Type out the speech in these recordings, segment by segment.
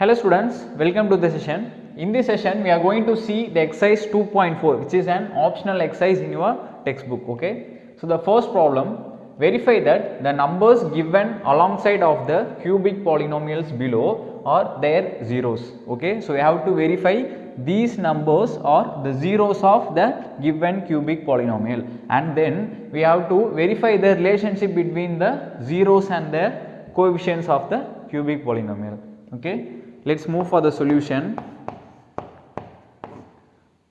Hello students, welcome to the session. In this session we are going to see the exercise 2.4 which is an optional exercise in your textbook. Okay. So the first problem, verify that the numbers given alongside of the cubic polynomials below are their zeros. Okay. So we have to verify these numbers are the zeros of the given cubic polynomial, and then we have to verify the relationship between the zeros and the coefficients of the cubic polynomial. Okay. Let's move for the solution.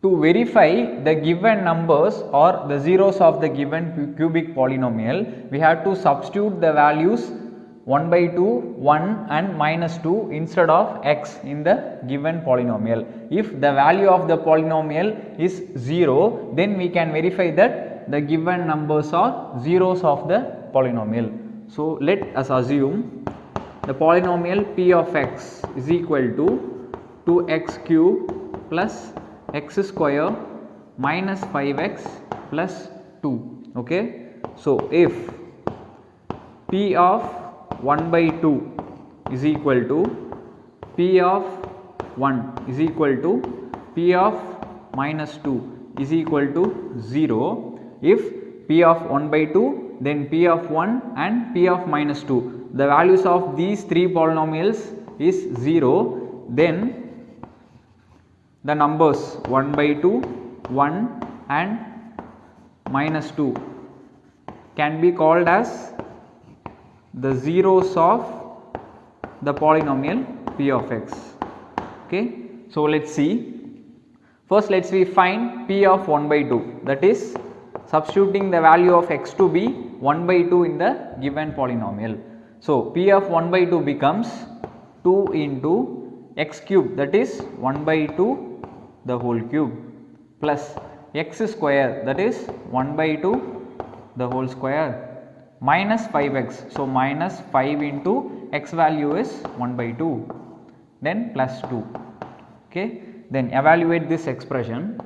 To verify the given numbers or the zeros of the given cubic polynomial, we have to substitute the values 1 by 2, 1 and minus 2 instead of x in the given polynomial. If the value of the polynomial is 0, then we can verify that the given numbers are zeros of the polynomial. So let us assume the polynomial p of x is equal to 2x cube plus x square minus 5x plus 2. Okay. So if p of 1 by 2 is equal to p of 1 is equal to p of minus 2 is equal to 0, if p of 1 by 2, then p of 1 and p of minus 2, the values of these three polynomials is 0, then the numbers 1 by 2, 1 and minus 2 can be called as the zeros of the polynomial p of x. Okay. So let's see. First let's we find p of 1 by 2, that is substituting the value of x to be 1 by 2 in the given polynomial. So p of 1 by 2 becomes 2 into x cube, that is 1 by 2 the whole cube, plus x square, that is 1 by 2 the whole square, minus 5x. So minus 5 into x value is 1 by 2, then plus 2. Okay. Then evaluate this expression.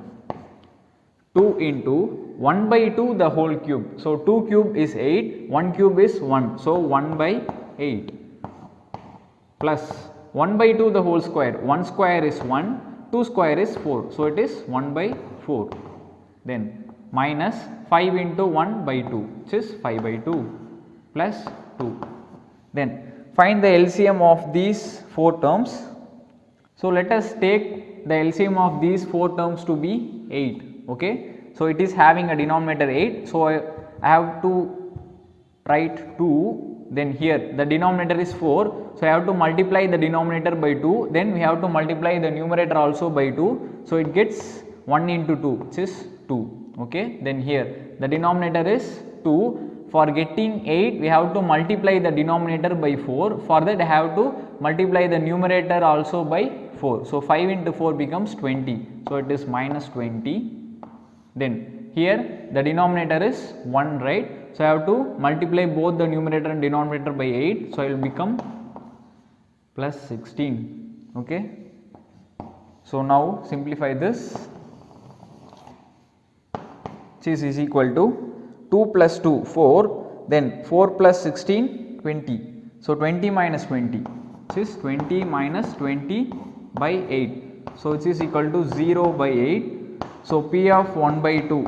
2 into 1 by 2 the whole cube. So 2 cube is 8, 1 cube is 1. So 1 by 8 plus 1 by 2 the whole square. 1 square is 1, 2 square is 4. So it is 1 by 4. Then minus 5 into 1 by 2, which is 5 by 2 plus 2. Then find the LCM of these 4 terms. So let us take the LCM of these 4 terms to be 8. Okay. So it is having a denominator 8. So I have to write 2, then here the denominator is 4. So I have to multiply the denominator by 2, then we have to multiply the numerator also by 2. So it gets 1 into 2, which is 2. Okay. Then here the denominator is 2. For getting 8, we have to multiply the denominator by 4. For that I have to multiply the numerator also by 4. So 5 into 4 becomes 20. So it is minus 20. Then here the denominator is 1, right? So I have to multiply both the numerator and denominator by 8. So it will become plus 16. Okay. So now simplify this, which is equal to 2 plus 2 4, then 4 plus 16 20. So 20 minus 20, which is 20 minus 20 by 8. So it is equal to 0 by 8. So p of 1 by 2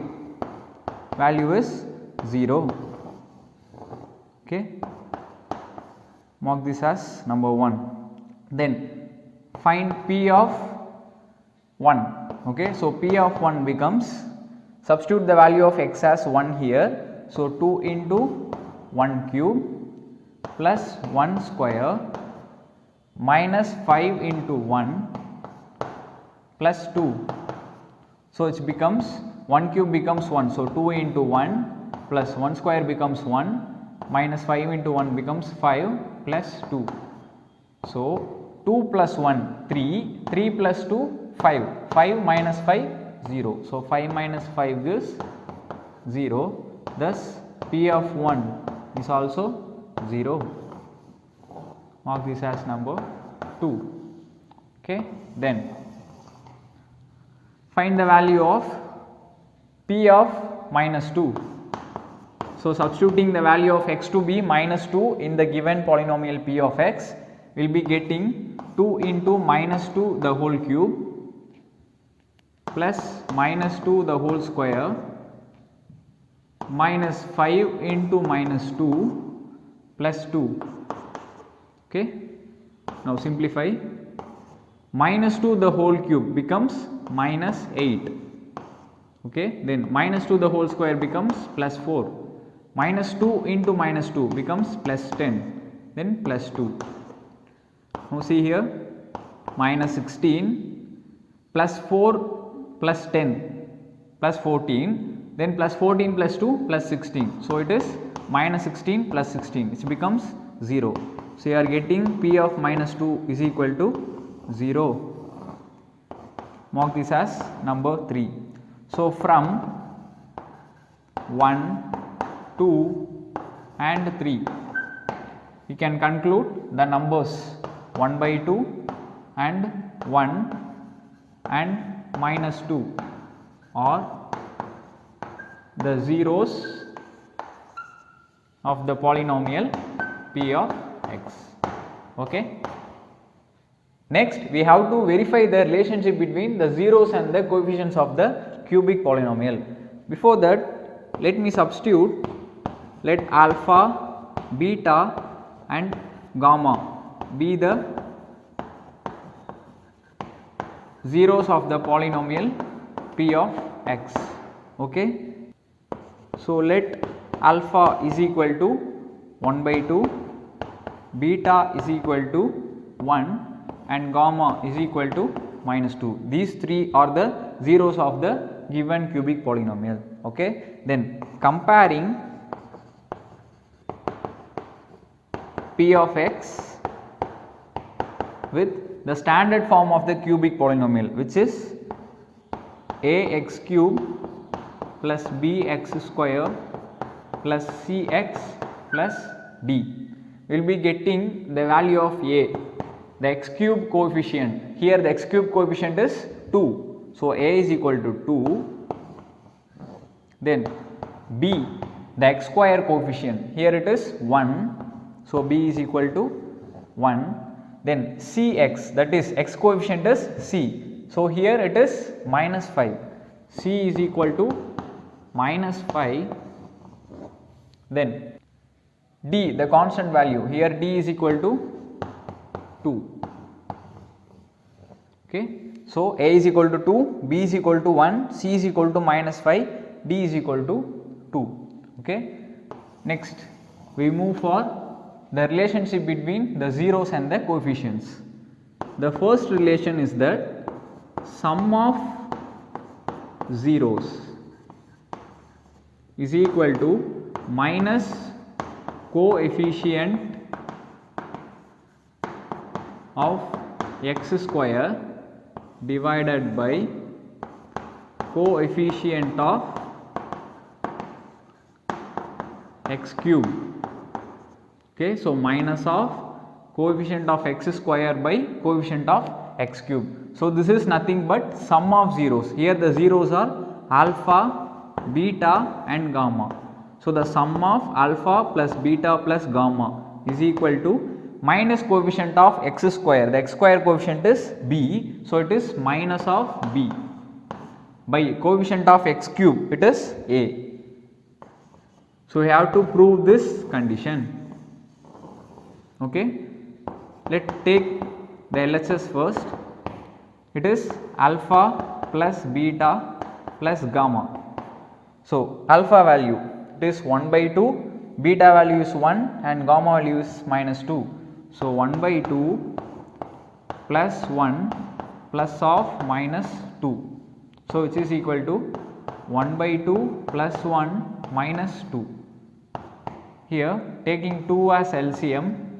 value is 0. Okay. Mark this as number 1. Then find p of 1. Okay. So p of 1 becomes, substitute the value of x as 1 here. So 2 into 1 cube plus 1 square minus 5 into 1 plus 2. So it becomes 1 cube becomes 1. So 2 into 1 plus 1 square becomes 1 minus 5 into 1 becomes 5 plus 2. So 2 plus 1 3, 3 plus 2 5, 5 minus 5 0. So 5 minus 5 gives 0. Thus p of 1 is also 0. Mark this as number 2. Okay. Then find the value of p of minus 2. So substituting the value of x to be minus 2 in the given polynomial p of x, we will be getting 2 into minus 2 the whole cube plus minus 2 the whole square minus 5 into minus 2 plus 2. Okay. Now simplify. Minus 2 the whole cube becomes minus 8. Okay. Then minus 2 the whole square becomes plus 4. Minus 2 into minus 2 becomes plus 10. Then plus 2. Now see here, minus 16 plus 4 plus 10 plus 14, then plus 14 plus 2 plus 16. So it is minus 16 plus 16, which becomes 0. So you are getting P of minus 2 is equal to 0. Mark this as number 3. So from 1, 2 and 3, we can conclude the numbers 1 by 2 and 1 and minus 2 are the zeros of the polynomial P of x. Okay. Next, we have to verify the relationship between the zeros and the coefficients of the cubic polynomial. Before that, let me substitute, let alpha, beta and gamma be the zeros of the polynomial P of x. Okay. So let alpha is equal to 1 by 2, beta is equal to 1 and gamma is equal to minus 2. These three are the zeros of the given cubic polynomial. Okay. Then comparing P of x with the standard form of the cubic polynomial, which is ax cube plus bx square plus cx plus d. We will be getting the value of a, the x cube coefficient. Here the x cube coefficient is 2. So a is equal to 2. Then b, the x square coefficient. Here it is 1. So b is equal to 1. Then cx, that is x coefficient is c. So here it is minus 5. C is equal to minus 5. Then d, the constant value. Here d is equal to 2. Okay. So a is equal to 2, b is equal to 1, c is equal to minus 5, d is equal to 2. Okay. Next, we move for the relationship between the zeros and the coefficients. The first relation is that sum of zeros is equal to minus coefficient of x square divided by coefficient of x cube. Okay, so minus of coefficient of x square by coefficient of x cube. So this is nothing but sum of zeros. Here the zeros are alpha, beta and gamma. So the sum of alpha plus beta plus gamma is equal to minus coefficient of x square. The x square coefficient is b. So it is minus of b by coefficient of x cube, it is a. So we have to prove this condition. Okay. Let's take the LHS first. It is alpha plus beta plus gamma. So alpha value, it is 1 by 2, beta value is 1 and gamma value is minus 2. So 1 by 2 plus 1 plus of minus 2. So which is equal to 1 by 2 plus 1 minus 2. Here taking 2 as LCM,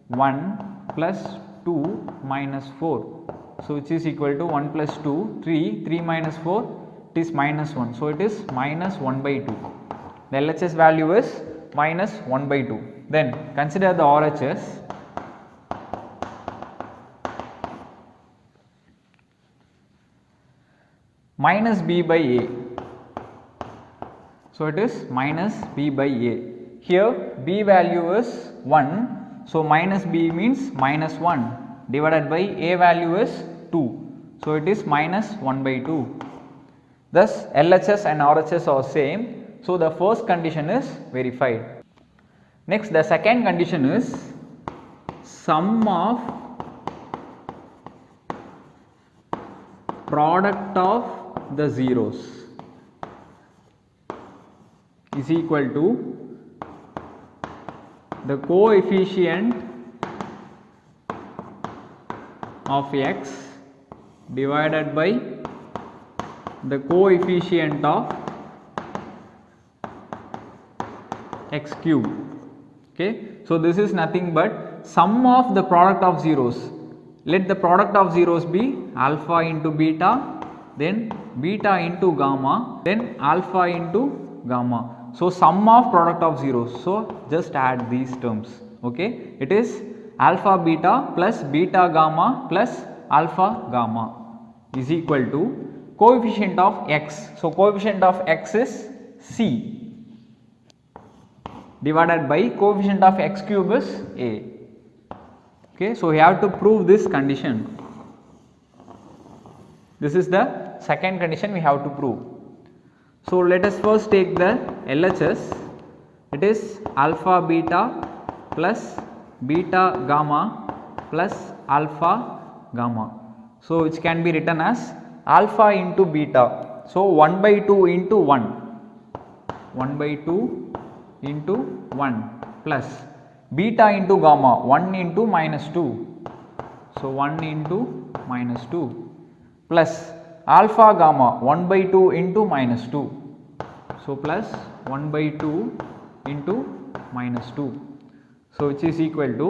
1 plus 2 minus 4. So which is equal to 1 plus 2, 3, 3 minus 4, it is minus 1. So it is minus 1 by 2. The LHS value is minus 1 by 2. Then consider the RHS. Minus b by a. So it is minus b by a. Here b value is 1. So minus b means minus 1 divided by a value is 2. So it is minus 1 by 2. Thus LHS and RHS are same. So the first condition is verified. Next, the second condition is sum of product of the zeros is equal to the coefficient of x divided by the coefficient of x cube. Okay, so this is nothing but sum of the product of zeros. Let the product of zeros be alpha into beta, then beta into gamma, then alpha into gamma. So sum of product of zeros. So just add these terms. Okay, it is alpha beta plus beta gamma plus alpha gamma is equal to coefficient of x. So coefficient of x is c divided by coefficient of x cube is a. Okay, so we have to prove this condition. This is the second condition we have to prove. So let us first take the LHS. It is alpha beta plus beta gamma plus alpha gamma. So which can be written as alpha into beta. So 1 by 2 into 1. 1 by 2 into 1 plus beta into gamma 1 into minus 2. So 1 into minus 2 plus alpha gamma 1 by 2 into minus 2. So plus 1 by 2 into minus 2. So which is equal to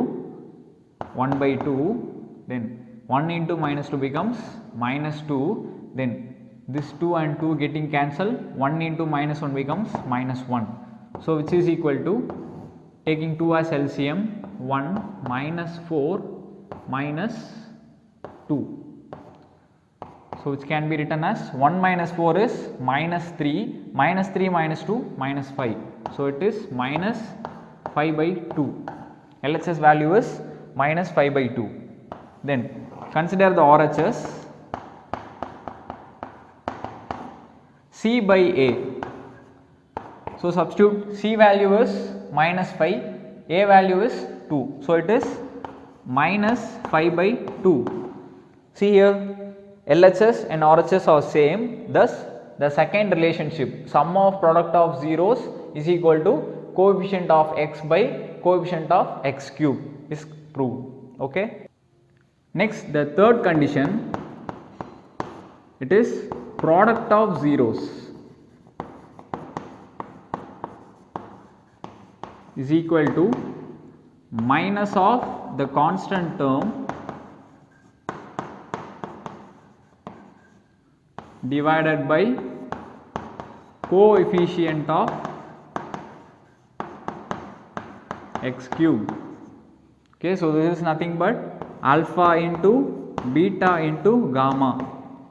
1 by 2, then 1 into minus 2 becomes minus 2, then this 2 and 2 getting cancelled, 1 into minus 1 becomes minus 1. So which is equal to, taking 2 as LCM, 1 minus 4 minus 2. So which can be written as 1 minus 4 is minus 3 minus 2 minus 5. So it is minus 5 by 2. LHS value is minus 5 by 2. Then consider the RHS. C by A. So substitute C value is minus 5, A value is 2. So it is minus 5 by 2. See here, LHS and RHS are same. Thus the second relationship, sum of product of zeros is equal to coefficient of x by coefficient of x cube is proved. Okay. Next, the third condition, it is product of zeros is equal to minus of the constant term divided by coefficient of x cube. Okay, so this is nothing but alpha into beta into gamma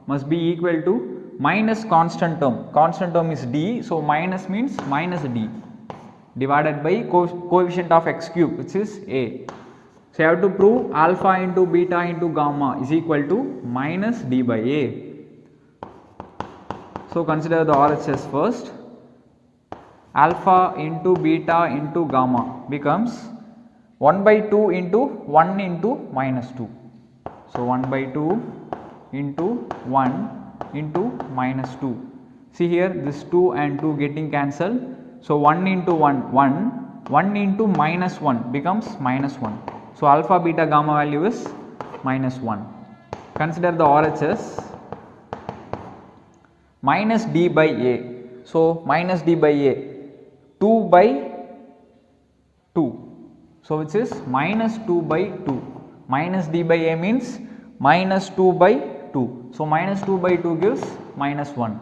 must be equal to minus constant term. Constant term is d, so minus means minus d divided by coefficient of x cube, which is a. So you have to prove alpha into beta into gamma is equal to minus d by a. So consider the RHS first. Alpha into beta into gamma becomes 1 by 2 into 1 into minus 2. So 1 by 2 into 1 into minus 2. See here, this 2 and 2 getting cancelled. So 1 into 1, 1 into minus 1 becomes minus 1. So alpha beta gamma value is minus 1. Consider the RHS. Minus d by a. So minus d by a, 2 by 2. So which is minus 2 by 2. Minus d by a means minus 2 by 2. So minus 2 by 2 gives minus 1.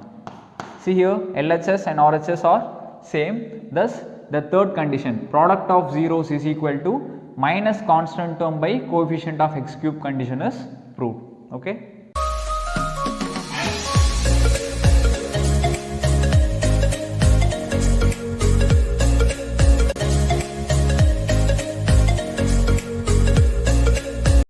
See here, LHS and RHS are same. Thus the third condition, product of zeros is equal to minus constant term by coefficient of x cube condition is proved. Okay.